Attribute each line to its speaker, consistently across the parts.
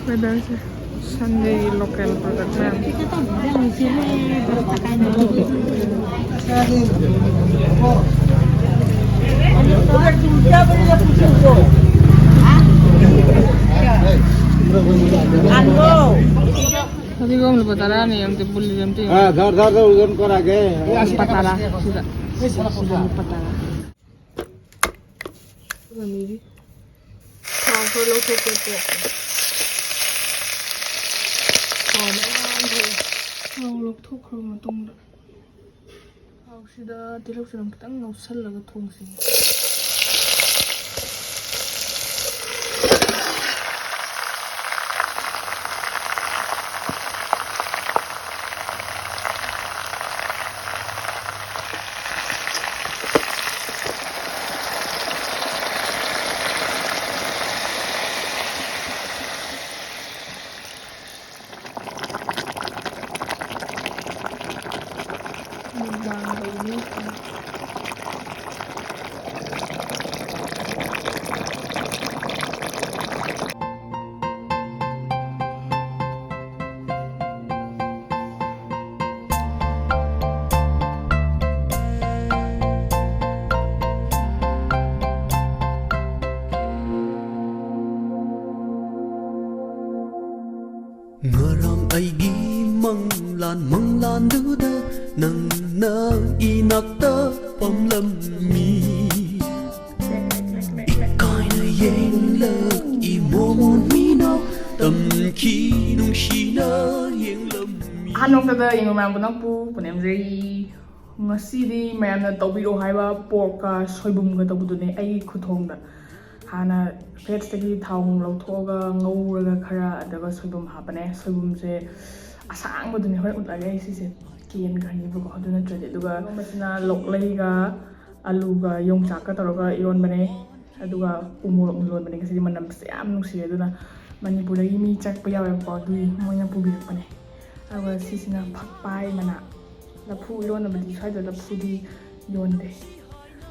Speaker 1: weather Sunday local product ma'am. Tadi gua mau patara nih, yang timbul yang timbul.
Speaker 2: Dar udan kor आगे.
Speaker 1: Patara sudah. Sudah patara. Ini. Kalau lo tuh ꯂꯧꯊꯣꯛꯈ꯭ꯔꯕ ꯃꯇꯨꯡꯗ ꯊꯥꯎꯁꯤꯗ ꯇꯤꯜꯍꯧ ꯆꯅꯝ ꯈꯤꯇꯪ ꯉꯧꯁꯜꯂꯒ ꯊꯣꯡꯁꯤ.
Speaker 3: Ngarang aigi manglan duda nang na inakta pamlammi ikaina yenglag imomon mino tamki nungshina yenglammi
Speaker 1: Hanokda yung mayam pu punemjai ngasidi mayamna tawbiro haiba porka soibumga tawbudune ai khuthongda hana fetstagi thawung lawthoga ngauraga khara adaga soibum hapane soibumse asangudune hoi utlage sise kian gani buko aduna trade aduga masina loklaiga aluga yongchak ka toroga iron bane aduga umurok lon bane kasi manam se am nusi aduna manipuragi mi chak pa yawe ko dui moina pubirak bane awa sisina phakpai mana lapu lon abadi saida lapu di yonde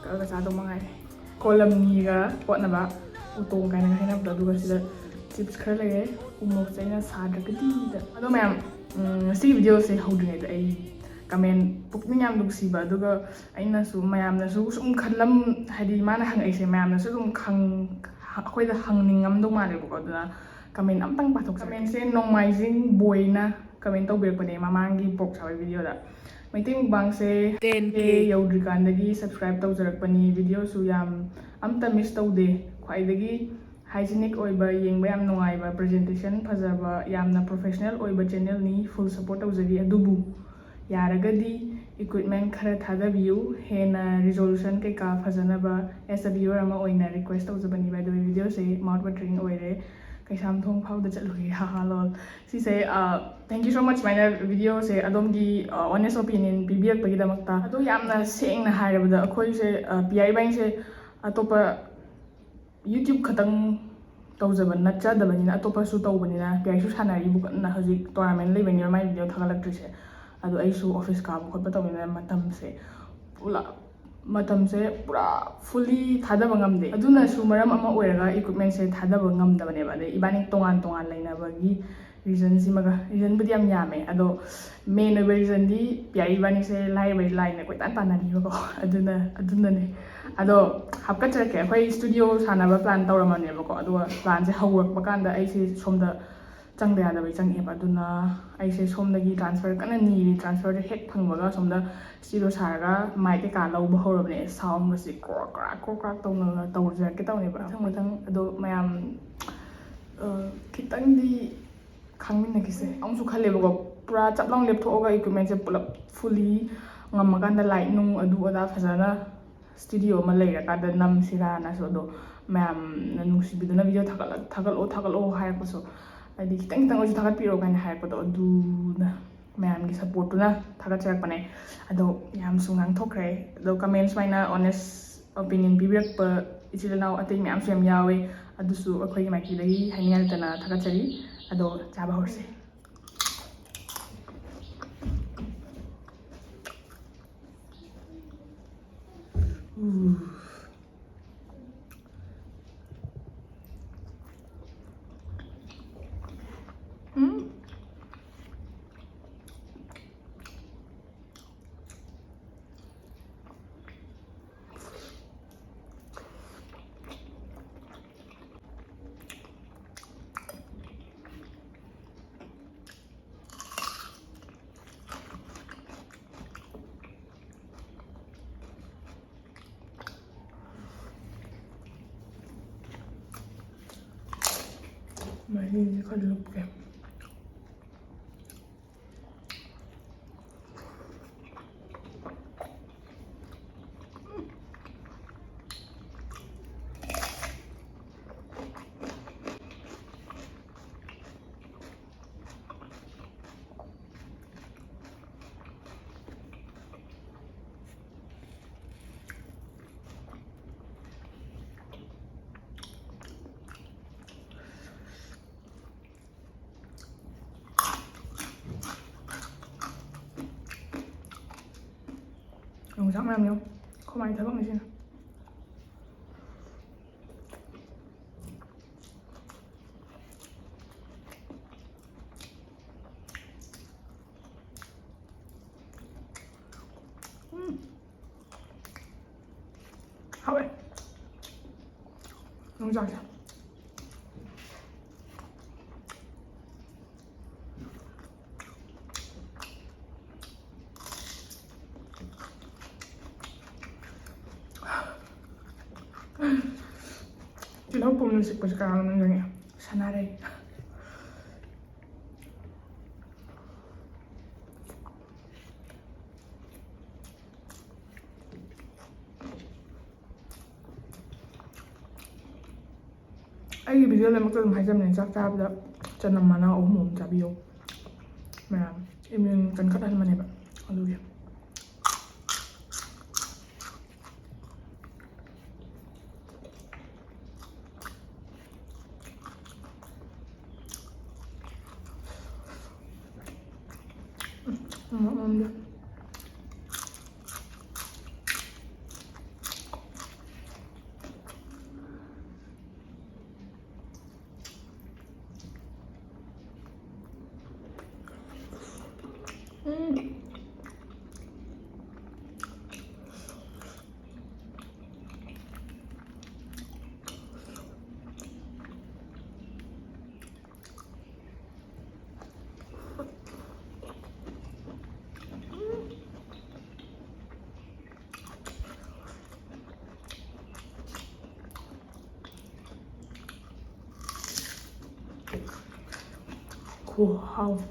Speaker 1: ka sa do mangai kolam niga potna ba utong kaina haina bla duga sida chips khara lage umok chaina sadra kadi da ado mayam si video se hodringai da ai comment pukning yam dugsi ba duga aina su mayam na su sum khalam hadi mana hang ai se mayam na su dum khang akhoi da hangningam do mare bu ko da comment amtang pathok comment se nongmaijing boina comment tau bek pane mamangi pok sawi video da MeiteiMukbang se 10k yaudrikandagi subscribe tawjarakpani video su yam amta miss tawde khwaidagi hygienic oiba yengba yam nungaiba presentation phajaba yamna professional oiba channel ni full support tawjari adubu yaragadi equipment khara thadabiyu hena resolution kai ka phajanaba as a viewer ama oina request tawjabani by the video se mouth watering oire kaisam thong phau da chalui ha ha lol si say thank you so much my video say adom gi honest opinion bibiak pagi damakta adu yamna seng na hairabada akhoi se pi bang se atopa YouTube khatang tawjaban nacha dabanina atopa su tawbanina pi su sanari bu na hajik tournament leibani mai video thagalak se adu ai su office ka bu khotba tawina matam se pula matam se pura fully thadaba ngamde aduna su maram ama oiraga equipment se thadaba ngamdabane ba dei ibani tongan laina bagi reason simaga reason budi am yame ado main reason di pi ibani se lai bai line ko tan tanani ko aduna ne ado hapka chake khoi studio sanaba plan tawramane ba ko ado plan se hawak bakanda ai se somda changda yada bai changi ba aduna ai se somdagi transfer kana ni transfer hek phangbaga somda studio saraga mic ka law ba horabne sound si krak tawna tawja ke tawne ba thang ado mayam kitang di khangmin na kise amsu khale ba pura chaplong lepthoga equipment se pulap fully ngamaganda light nung adu ada phajana studio ma leira ka da nam sira na so do mayam na nungsi biduna video thakalo hai ko so adi kitang oju thagat piro kan hai ko do na mayam gi support na thagat chak pane ado yam sungang thokre do comments maina honest opinion bibirak pa ichilanaw atay mayam sem yawe adusu akhoi gi maki dagi haningal tana thagat chari ado chaba horse ꯃꯍꯤꯁꯦ ꯈꯔ ꯂꯨꯞꯀꯦ. Yongchak mềm nhiều, không ai thấy bọn này chứ. Hậu ấy. Yongchak chưa? Tinaw pumusik pa sa kanan ng ganyan. Sana rin. Ay, video lang magto ng hajam ng chak-chab da. Diyan naman ang umum sabi yo. Mayroon. Imun kan katan man iba. Hallelujah. Mamam. Wow.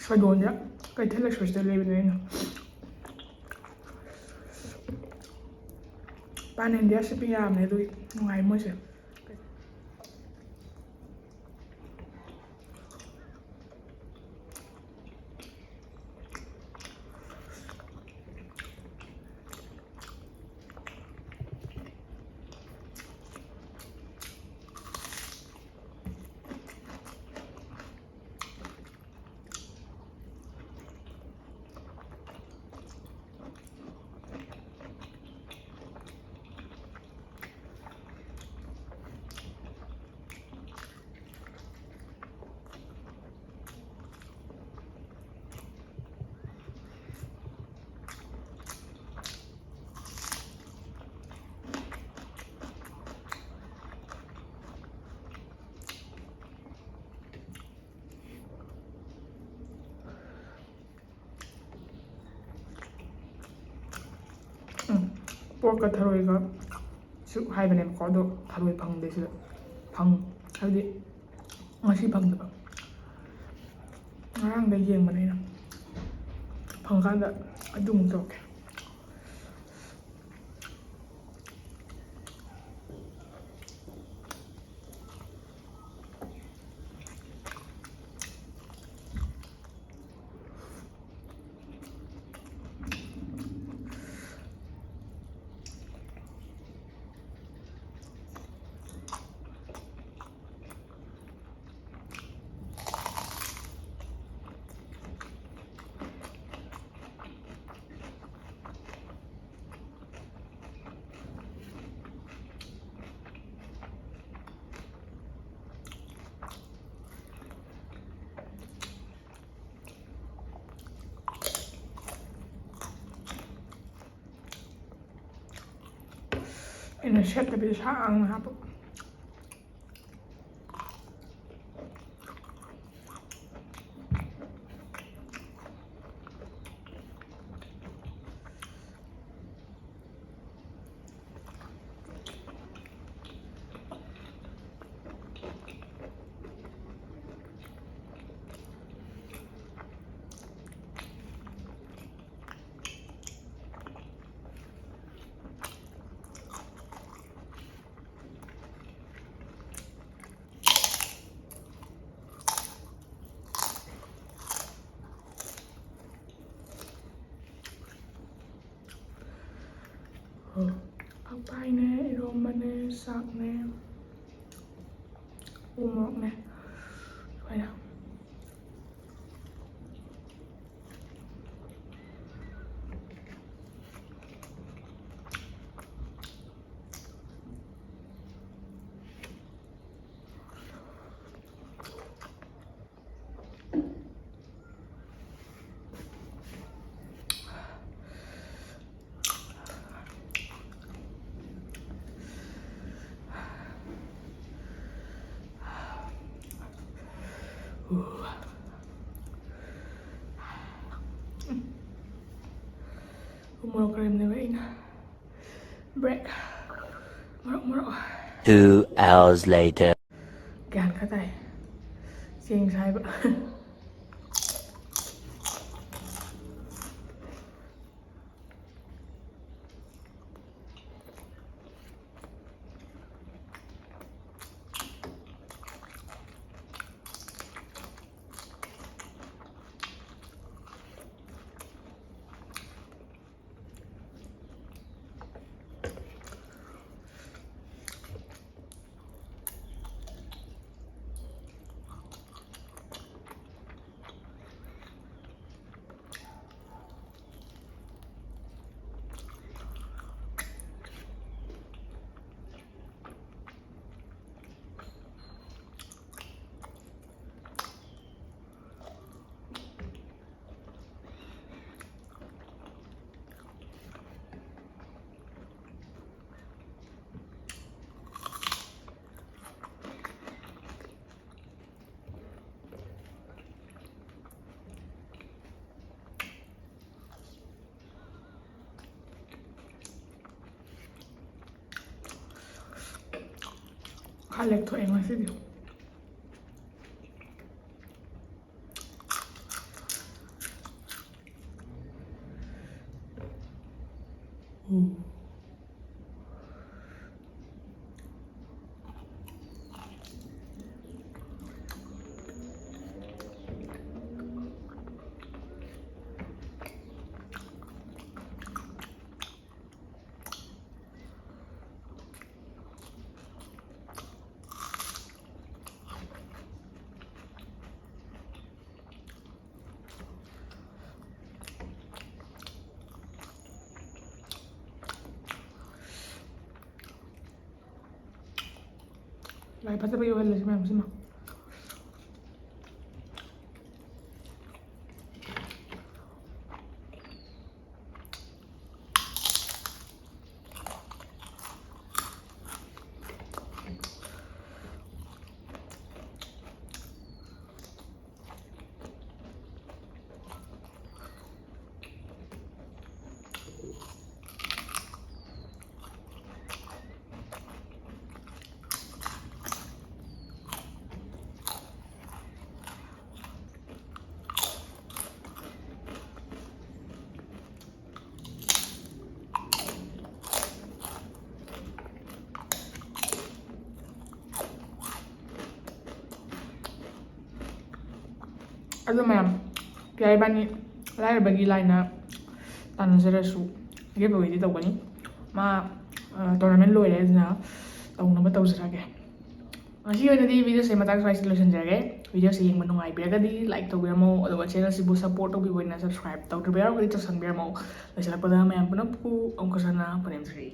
Speaker 1: Swadonja, kay tela swasta lebenin. Panen dia sepiyam ne du ngai mo se. Pork ka tharoy ka su hai bane ko do tharoi phang de su phang ꯍꯥꯏꯕꯗꯤ ꯉꯁꯤ ꯐꯪꯗꯕ ꯉꯔꯥꯡꯗ ꯌꯦꯡꯕꯅꯤꯅ ꯐꯪꯀꯥꯟꯗ ꯑꯗꯨꯃꯨꯛ ꯇꯧꯔꯛꯀꯦ ꯑꯩꯅ ꯁꯦꯠꯇꯕꯤꯗ ꯁꯥꯡꯅ ꯍꯥꯞꯄ ꯄꯛꯄꯥꯏꯅꯦ ꯏꯔꯣꯝꯕꯅꯦ ꯆꯥꯛꯅꯦ ꯎ ꯃꯣꯔꯣꯛꯅꯦ ꯁꯨꯃꯥꯏꯅ ꯃꯣꯔꯣꯛ ꯀꯔꯤꯝꯅꯦꯕ ꯑꯩꯅ ꯕ꯭ꯔꯦꯛ ꯃꯣꯔꯣꯛ
Speaker 4: 2 hours later.
Speaker 1: ꯒ꯭ꯌꯥꯟ ꯈꯔ ꯇꯥꯏ ꯆꯦꯡ ꯁꯥꯏꯕ ꯈꯔ ꯂꯦꯛꯊꯣꯛꯑꯦ ꯉꯁꯤꯗꯤ ꯂꯥꯏ ꯐꯖꯕ ꯌꯧꯍꯜꯂꯁꯤ ꯃꯌꯥꯝꯁꯤꯃ ꯑꯗꯨ ꯃꯌꯥꯝ ꯌꯥꯏꯕꯥꯅꯤ ꯂꯥꯏꯔꯕꯒꯤ ꯂꯥꯏꯅ ꯇꯥꯟꯅꯖꯔꯁꯨ ꯒꯤꯕꯑꯋꯦꯗꯤ ꯇꯧꯒꯅꯤ ꯃꯥ ꯇꯣꯔꯅꯥꯃꯦꯟ ꯂꯣꯏꯔꯦ ꯑꯗꯨꯅ ꯇꯧꯅꯕ ꯇꯧꯖꯔꯒꯦ ꯉꯁꯤ ꯑꯣꯏꯅꯗꯤ ꯚꯤꯗꯤꯑꯣꯁꯦ ꯃꯇꯥꯡ ꯁ꯭ꯋꯥꯏꯁꯤꯗ ꯂꯣꯏꯁꯤꯟꯖꯔꯒꯦ ꯚꯤꯗꯤꯑꯣꯁꯦ ꯌꯦꯡꯕ ꯅꯨꯡꯉꯥꯏꯕꯤꯔꯒꯗꯤ ꯂꯥꯏꯛ ꯇꯧꯕꯤꯔꯝꯃꯣ ꯑꯗꯨꯒ ꯆꯦꯅꯦꯜꯁꯤꯕꯨ ꯁꯞꯄꯣꯔꯠ ꯇꯧꯕꯤꯕ ꯑꯣꯏꯅ ꯁꯕꯁꯀ꯭ꯔꯥꯏꯕ ꯇꯧꯗ꯭ꯔꯤꯕ ꯌꯥꯎꯔꯒꯗꯤ ꯇꯧꯁꯟꯕꯤꯔꯝꯃꯣ ꯂꯣꯏꯁꯤꯜꯂꯛꯄꯗ ꯃꯌꯥꯝ ꯄꯨꯟꯅ ꯑꯃꯨꯛꯀ ꯍꯟꯅ ꯄꯨꯅꯦꯝꯖꯔꯤ